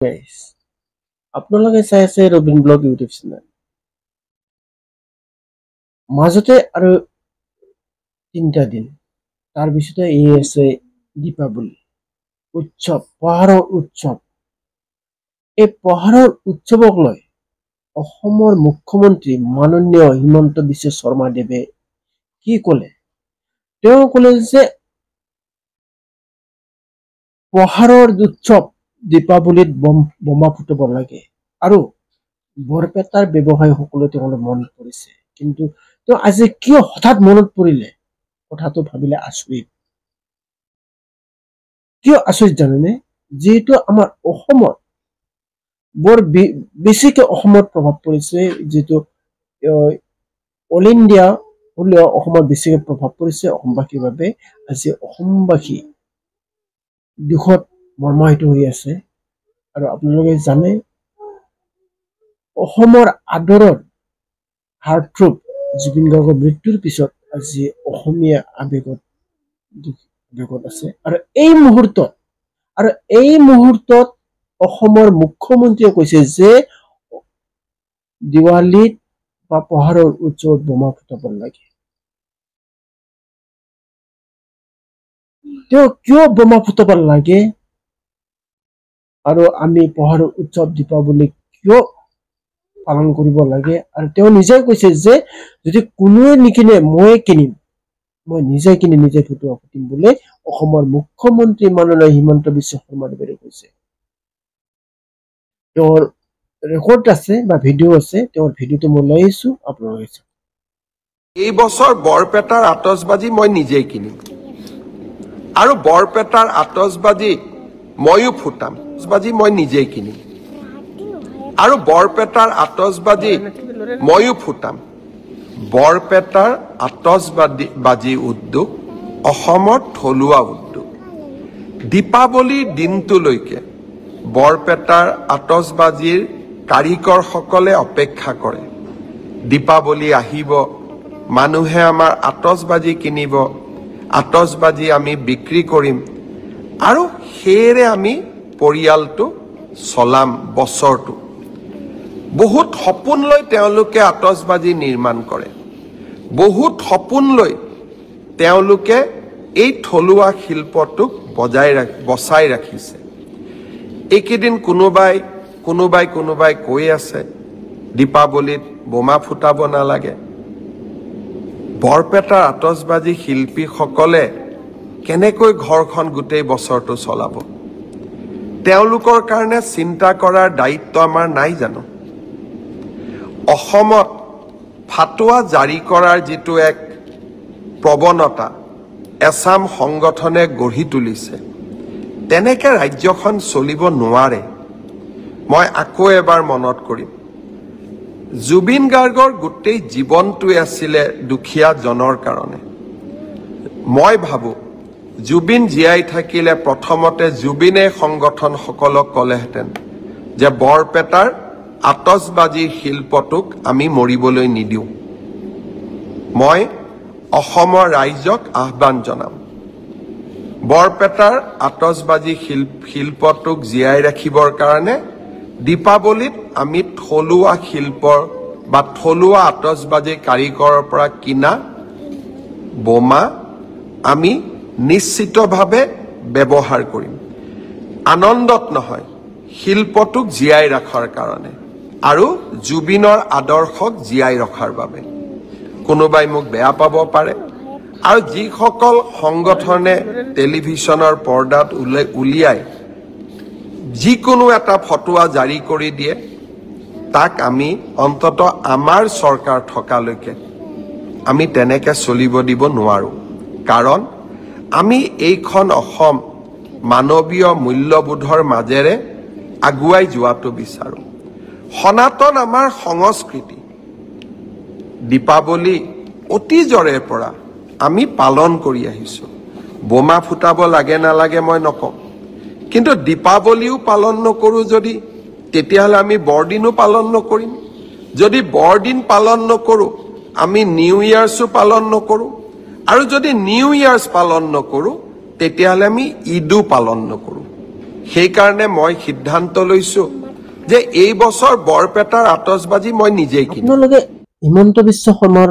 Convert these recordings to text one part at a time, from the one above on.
Guys আপোনালোকে চাই আছে ৰবিন ব্লগ ইউটিউব চেনেল মাজতে আৰু 3টা দিন তাৰ পিছতে এই আছে দীপাৱলী উৎসৱ পহাৰৰ উৎসৱ এই পহাৰৰ উৎসৱক লৈ অসমৰ মুখ্যমন্ত্ৰী মাননীয় হিমন্ত বিশ্ব শৰ্মা দেৱে কি ক'লে তেওঁ ক'লে যে পহাৰৰ উৎসৱ দীপাৱলীত বোমা ফুটাব লাগে আৰু বৰপেটাৰ ব্যৱসায়ী সকলো তেওঁলোকে মনত পৰিছে কিন্তু তেওঁ আজি কিয় হঠাৎ মনত পৰিলে কথাটো ভাবিলে আচৰিত কিয় আচৰিত জানেনে যেহেতু আমাৰ অসমত বৰ বেছিকে অসমত প্ৰভাৱ পৰিছে যেহেতু অল ইণ্ডিয়া হ'লেও অসমত বেছিকে প্ৰভাৱ পৰিছে অসমবাসীৰ বাবে আজি অসমবাসী দুখত মৰ্মাহিত হৈ আছে আৰু আপোনালোকে জানে অসমৰ আদৰৰ হাৰ্টথ্ৰব জুবিন গাৰ্গৰ মৃত্যুৰ পিছত আজি অসমীয়া আবেগত আছে আৰু এই মুহূৰ্তত অসমৰ মুখ্যমন্ত্ৰীয়ে কৈছে যে দিৱালীত বা পহাৰৰ উৎসৱত বোমা ফুটাব লাগে তেওঁ কিয় বোমা ফুটাব লাগে আৰু আমি পহাৰৰ উৎসৱ দীপাৱলী কিয় পালন কৰিব লাগে আৰু তেওঁ নিজে কৈছে যে যদি কোনোৱে নিকিনে মই কিনিম মই নিজে কিনি নিজে ফুটুৱা ফুটিম বুলি অসমৰ মুখ্যমন্ত্ৰী মাননীয় হিমন্ত বিশ্ব শৰ্মা দেৱে কৈছে তেওঁৰ ৰেকৰ্ড আছে বা ভিডিঅ' আছে তেওঁৰ ভিডিঅ'টো মই লৈ আহিছো আপোনালোকে চাওক এই বছৰ বৰপেটাৰ আতচবাজি মই নিজেই কিনিম আৰু বৰপেটাৰ আতচবাজি ময়ো ফুটাম আতচবাজি মই নিজেই কিনিম আৰু বৰপেটাৰ আতচবাজি ময়ো ফুটাম বৰপেটাৰ আতচবাজি উদ্যোগ অসমৰ থলুৱা উদ্যোগ দীপাৱলীৰ দিনটোলৈকে বৰপেটাৰ আতচবাজিৰ কাৰিকৰসকলে অপেক্ষা কৰে দীপাৱলী আহিব মানুহে আমাৰ আতচবাজি কিনিব আতচবাজি আমি বিক্ৰী কৰিম আৰু হেৰে আমি পৰিয়ালটো চলাম বছৰটো বহুত সপোন লৈ তেওঁলোকে আতচবাজি নিৰ্মাণ কৰে বহুত সপোন লৈ তেওঁলোকে এই থলুৱা শিল্পটোক বচাই ৰাখিছে এইকেইদিন কোনোবাই কৈ আছে দীপাৱলীত বোমা ফুটাব নালাগে বৰপেটাৰ আতচবাজি শিল্পীসকলে কেনেকৈ ঘৰখন গোটেই বছৰটো চলাব তেওঁলোকৰ কাৰণে চিন্তা কৰাৰ দায়িত্ব আমাৰ নাই জানো অসমত ফাটুৱা জাৰি কৰাৰ যিটো এক প্ৰৱণতা এছাম সংগঠনে গঢ়ি তুলিছে তেনেকে ৰাজ্যখন চলিব নোৱাৰে মই আকৌ এবাৰ মনত কৰিম জুবিন গাৰ্গৰ গোটেই জীৱনটোৱে আছিল দুখীয়া জনৰ কাৰণে মই ভাবো জুবিন জীয়াই থাকিলে প্ৰথমতে জুবিনে সংগঠনসকলক ক'লেহেঁতেন যে বৰপেটাৰ আতচবাজি শিল্পটোক আমি মৰিবলৈ নিদিওঁ মই অসমৰ ৰাইজক আহ্বান জনাম বৰপেটাৰ আতচবাজি শিল্পটোক জীয়াই ৰাখিবৰ কাৰণে দীপাৱলীত আমি থলুৱা শিল্পৰ বা থলুৱা আতচবাজি কাৰিকৰৰ পৰা কিনা বোমা আমি নিশ্চিতভাৱে ব্যৱহাৰ কৰিম আনন্দত নহয় শিল্পটোক জীয়াই ৰখাৰ কাৰণে আৰু জুবিনৰ আদৰ্শক জীয়াই ৰখাৰ বাবে কোনোবাই মোক বেয়া পাব পাৰে আৰু যিসকল সংগঠনে টেলিভিছনৰ পৰ্দাত উলিয়াই যিকোনো এটা ফটোৱা জাৰি কৰি দিয়ে তাক আমি অন্তত আমাৰ চৰকাৰ থকালৈকে আমি তেনেকে চলিব দিব নোৱাৰো কাৰণ আমি এইখন অসম মানৱীয় মূল্যবোধৰ মাজেৰে আগুৱাই যোৱাটো বিচাৰো সনাতন আমাৰ সংস্কৃতি দীপাৱলী অতীজৰে পৰা আমি পালন কৰি আহিছো বোমা ফুটাব লাগে নালাগে মই নকওঁ কিন্তু দীপাৱলীও পালন নকৰো যদি তেতিয়াহ'লে আমি বৰদিনো পালন নকৰিম যদি বৰদিন পালন নকৰো আমি নিউ ইয়াৰ্সও পালন নকৰো আৰু যদি নিউ ইয়াৰ্স পালন নকৰো তেতিয়াহ'লে আমি ঈদো পালন নকৰো সেইকাৰণে মই সিদ্ধান্ত লৈছো যে এই বছৰ বৰপেটাৰ আতচবাজি মই নিজেই কিনিম। আপোনালোকে হিমন্ত বিশ্ব শৰ্মাৰ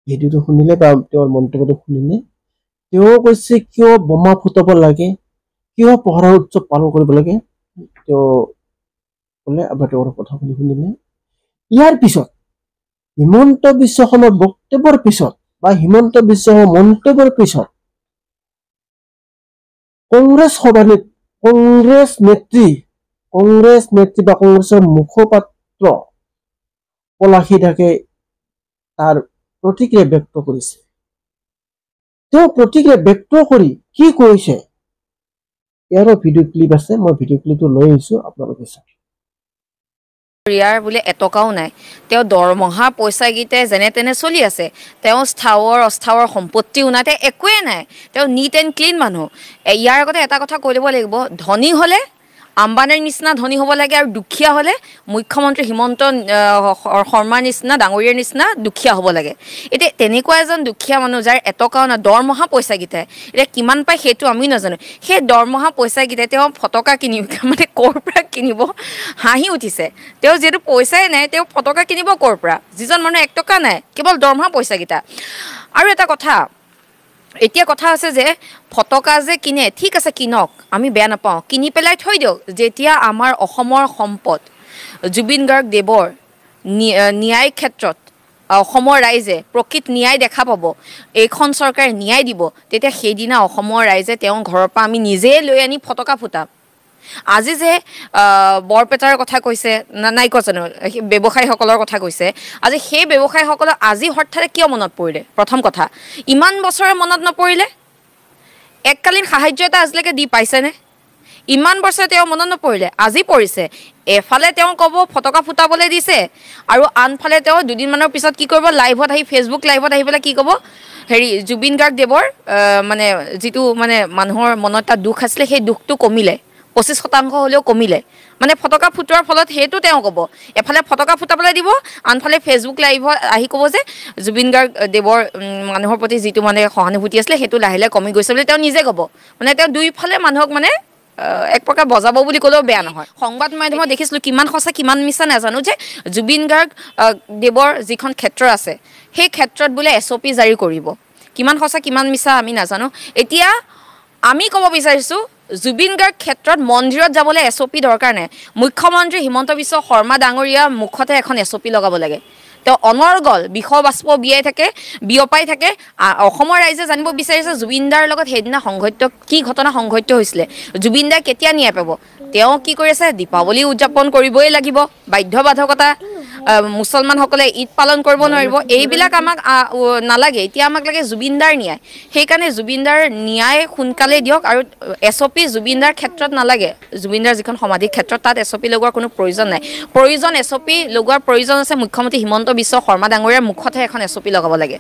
ভিডিঅ'টো শুনিলে বা তেওঁৰ মন্তব্যটো শুনিলে, তেওঁ কৈছে কিয় বোমা ফুটাব লাগে, কিয় পহৰা উৎসৱ পালন কৰিব লাগে, তেওঁ ক'লে আপোনাৰ তেওঁৰ কথাখিনি শুনিলে। ইয়াৰ পিছত হিমন্ত বিশ্ব শৰ্মাৰ বক্তব্যৰ পিছত বা হিমন্ত বিশ্ব শৰ্মাৰ মন্তব্যৰ পিছত কংগ্ৰেছ নেত্ৰী বা কংগ্ৰেছৰ মুখপাত্ৰ পলাশী ঢাকে তাৰ প্ৰতিক্ৰিয়া ব্যক্ত কৰিছে। তেওঁ প্ৰতিক্ৰিয়া ব্যক্ত কৰি কি কৈছে, ইয়াৰো ভিডিঅ' ক্লিপ আছে, মই ভিডিঅ' ক্লিপটো লৈ আহিছো, আপোনালোকে চাওক। ইয়াৰ বোলে এটকাও নাই, তেওঁ দৰমহা পইচাকেইটাই যেনে তেনে চলি আছে, তেওঁ স্থাৱৰ অস্থাৱৰ সম্পত্তিও নাই, তেওঁ একোৱেই নাই, তেওঁ নিট এণ্ড ক্লিন মানুহ। ইয়াৰ আগতে এটা কথা কৈ ল'ব লাগিব, ধনী হ'লে আম্বানীৰ নিচিনা ধনী হ'ব লাগে আৰু দুখীয়া হ'লে মুখ্যমন্ত্ৰী হিমন্ত শৰ্মাৰ নিচিনা ডাঙৰীয়াৰ নিচিনা দুখীয়া হ'ব লাগে। এতিয়া তেনেকুৱা এজন দুখীয়া মানুহ যাৰ এটকাও নাই, দৰমহা পইচাকেইটাই এতিয়া কিমান পায় সেইটো আমি নাজানো, সেই দৰমহা পইচাকেইটাই তেওঁ ফটকা কিনিব, মানে ক'ৰ পৰা কিনিব, হাঁহি উঠিছে। তেওঁ যিহেতু পইচাই নাই, তেওঁ ফটকা কিনিব ক'ৰ পৰা, যিজন মানুহ 1 টকা নাই, কেৱল দৰমহা পইচাকেইটা। আৰু এটা কথা, এতিয়া কথা আছে যে ফটকা যে কিনে, ঠিক আছে কিনক, আমি বেয়া নাপাওঁ, কিনি পেলাই থৈ দিয়ক। যেতিয়া আমাৰ অসমৰ সম্পদ জুবিন গাৰ্গ দেৱৰ ন্যায় ক্ষেত্ৰত অসমৰ ৰাইজে প্ৰকৃত ন্যায় দেখা পাব, এইখন চৰকাৰে ন্যায় দিব, তেতিয়া সেইদিনা অসমৰ ৰাইজে তেওঁৰ ঘৰৰ পৰা আমি নিজেই লৈ আনি ফটকা ফুটাম। আজি যে বৰপেটাৰ কথা কৈছে, নাই কোৱা জানো, ব্যৱসায়ীসকলৰ কথা কৈছে, আজি সেই ব্যৱসায়ীসকলৰ আজি হঠাতে কিয় মনত পৰিলে? প্ৰথম কথা, ইমান বছৰে মনত নপৰিলে? এককালীন সাহায্য এটা আজিলৈকে দি পাইছেনে? ইমান বছৰে তেওঁ মনত নপৰিলে, আজি পৰিছে। এফালে তেওঁ ক'ব ফটকা ফুটাবলৈ দিছে, আৰু আনফালে তেওঁ দুদিনমানৰ পিছত কি কৰিব, লাইভত আহি, ফেচবুক লাইভত আহি পেলাই কি ক'ব, জুবিন গাৰ্গ দেৱৰ মানে যিটো মানে মানুহৰ মনত এটা দুখ আছিলে, সেই দুখটো কমিলে, 25% হ'লেও কমিলে। মানে ফটকা ফুটোৱাৰ ফলত সেইটো তেওঁ ক'ব, এফালে ফটকা ফুটাবলৈ দিব, আনফালে ফেচবুক লাইভত আহি ক'ব যে জুবিন গাৰ্গ দেৱৰ মানুহৰ প্ৰতি যিটো মানে সহানুভূতি আছিলে সেইটো লাহে লাহে কমি গৈছে বুলি তেওঁ নিজে ক'ব। মানে তেওঁ দুইফালে মানুহক মানে এক প্ৰকাৰ বজাব বুলি ক'লেও বেয়া নহয়। সংবাদ মাধ্যমত দেখিছিলোঁ, কিমান সঁচা কিমান মিছা নাজানো, যে জুবিন গাৰ্গ দেৱৰ যিখন ক্ষেত্ৰ আছে সেই ক্ষেত্ৰত বোলে SOP জাৰি কৰিব। কিমান সঁচা কিমান মিছা আমি নাজানো। এতিয়া আমি ক'ব বিচাৰিছোঁ, জুবিন গাৰ্গ ক্ষেত্ৰত মন্দিৰত যাবলৈ SOP দৰকাৰ নাই, মুখ্যমন্ত্ৰী হিমন্ত বিশ্ব শৰ্মা ডাঙৰীয়া মুখতে এখন SOP লগাব লাগে। তেওঁ অনৰ্গল বিষ বাষ্প বিয়পাই থাকে। অসমৰ ৰাইজে জানিব বিচাৰিছে জুবিন দাৰ লগত সেইদিনা সংঘটিত কি ঘটনা সংঘটিত হৈছিলে, জুবিন দাই কেতিয়া ন্যায় পাব। তেওঁ কি কৰি আছে, দীপাৱলী উদযাপন কৰিবই লাগিব, বাধ্যবাধকতা, মুছলমানসকলে ঈদ পালন কৰিব নোৱাৰিব, এইবিলাক আমাক নালাগে। এতিয়া আমাক লাগে জুবিনদাৰ ন্যায়। সেইকাৰণে জুবিনদাৰ ন্যায় সোনকালে দিয়ক, আৰু SOP জুবিনদাৰ ক্ষেত্ৰত নালাগে। জুবিনদাৰ যিখন সমাধি ক্ষেত্ৰত তাত SOP লগোৱাৰ কোনো প্ৰয়োজন নাই। SOP লগোৱাৰ প্ৰয়োজন আছে মুখ্যমন্ত্ৰী হিমন্ত বিশ্ব শৰ্মা ডাঙৰীয়াৰ মুখতহে এখন SOP লগাব লাগে।